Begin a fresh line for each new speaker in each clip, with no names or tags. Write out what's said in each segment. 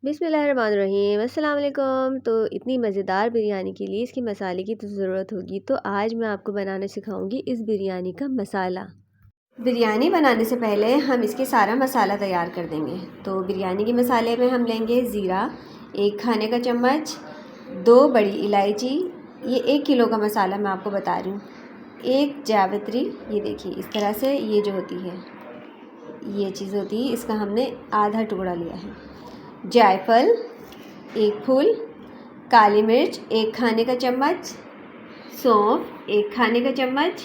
बिस्मिल्लाहिर्रहमानिर्रहीम अस्सलाम वालेकुम। तो इतनी मज़ेदार बिरयानी के लिए इसकी मसाले की तो ज़रूरत होगी, तो आज मैं आपको बनाना सिखाऊंगी इस बिरयानी का मसाला। बिरयानी बनाने से पहले हम इसके सारा मसाला तैयार कर देंगे। तो बिरयानी के मसाले में हम लेंगे ज़ीरा 1 खाने का चम्मच, 2 बड़ी इलायची, ये 1 किलो का मसाला मैं आपको बता रही हूँ, 1 जावित्री, ये देखिए इस तरह से ये जो होती है ये चीज़ होती है, इसका हमने आधा टुकड़ा लिया है, जायफल 1 फूल, काली मिर्च 1 खाने का चम्मच, सौंफ 1 खाने का चम्मच,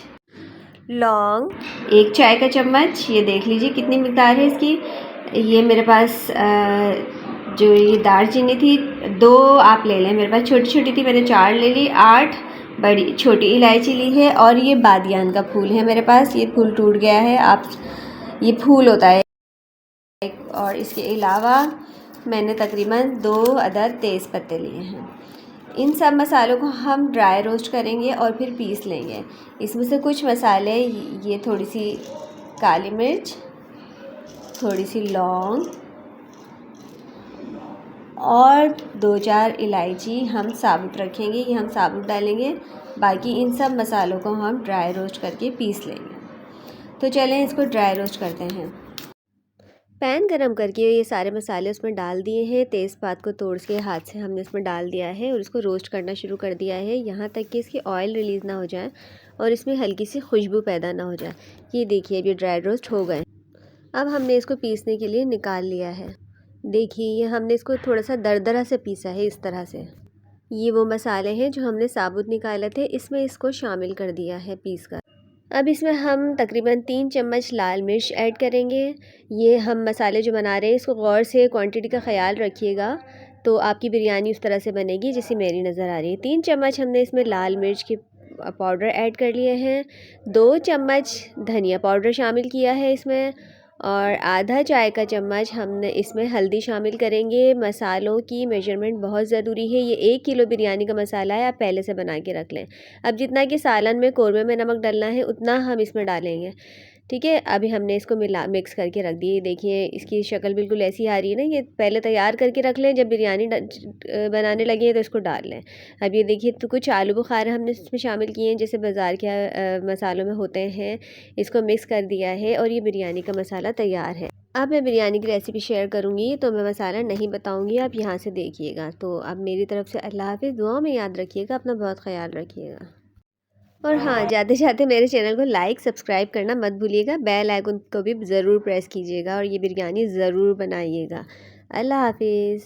लौंग 1 चाय का चम्मच। ये देख लीजिए कितनी मिकदार है इसकी। ये मेरे पास जो ये दालचीनी थी 2 आप ले लें, मेरे पास छोटी छोटी थी, मैंने 4 ले ली। 8 बड़ी छोटी इलायची ली है, और ये बादियान का फूल है मेरे पास, ये फूल टूट गया है, आप ये फूल होता है। और इसके अलावा मैंने तकरीबन 2 अदद तेज़ पत्ते लिए हैं। इन सब मसालों को हम ड्राई रोस्ट करेंगे और फिर पीस लेंगे। इसमें से कुछ मसाले, ये थोड़ी सी काली मिर्च, थोड़ी सी लौंग और 2-4 इलायची हम साबुत रखेंगे, ये हम साबुत डालेंगे। बाकी इन सब मसालों को हम ड्राई रोस्ट करके पीस लेंगे। तो चलें इसको ड्राई रोस्ट करते हैं। पैन गरम करके ये सारे मसाले उसमें डाल दिए हैं, तेज़पात को तोड़ के हाथ से हमने इसमें डाल दिया है और इसको रोस्ट करना शुरू कर दिया है, यहाँ तक कि इसकी ऑयल रिलीज़ ना हो जाए और इसमें हल्की सी खुशबू पैदा ना हो जाए। ये देखिए अब ये ड्राई रोस्ट हो गए। अब हमने इसको पीसने के लिए निकाल लिया है। देखिए ये हमने इसको थोड़ा सा दरदरा से पीसा है इस तरह से। ये वो मसाले हैं जो हमने साबुत निकाले थे, इसमें इसको शामिल कर दिया है पीस कर। अब इसमें हम तकरीबन 3 चम्मच लाल मिर्च ऐड करेंगे। ये हम मसाले जो बना रहे हैं इसको गौर से क्वांटिटी का ख़याल रखिएगा, तो आपकी बिरयानी उस तरह से बनेगी जैसी मेरी नज़र आ रही है। 3 चम्मच हमने इसमें लाल मिर्च की पाउडर ऐड कर लिए हैं, 2 चम्मच धनिया पाउडर शामिल किया है इसमें, और आधा चाय का चम्मच हमने इसमें हल्दी शामिल करेंगे। मसालों की मेजरमेंट बहुत ज़रूरी है, ये 1 किलो बिरयानी का मसाला है, आप पहले से बना के रख लें। अब जितना कि सालन में कौरमे में नमक डालना है उतना हम इसमें डालेंगे, ठीक है। अभी हमने इसको मिक्स करके रख दिए। देखिए इसकी शक्ल बिल्कुल ऐसी आ रही है ना, ये पहले तैयार करके रख लें, जब बिरयानी बनाने लगे तो इसको डाल लें। अब ये देखिए तो कुछ आलू बुखारा हमने इसमें शामिल किए हैं जैसे बाज़ार के मसालों में होते हैं, इसको मिक्स कर दिया है और ये बिरयानी का मसाला तैयार है। अब मैं बिरयानी की रेसिपी शेयर करूँगी तो मैं मसाला नहीं बताऊँगी, आप यहाँ से देखिएगा। तो अब मेरी तरफ़ से अल्लाह हाफ़िज़, दुआ में याद रखिएगा, अपना बहुत ख़याल रखिएगा। और हाँ, जाते जाते मेरे चैनल को लाइक सब्सक्राइब करना मत भूलिएगा, बेल आइकन को भी ज़रूर प्रेस कीजिएगा और ये बिरयानी ज़रूर बनाइएगा। अल्लाह हाफ़िज़।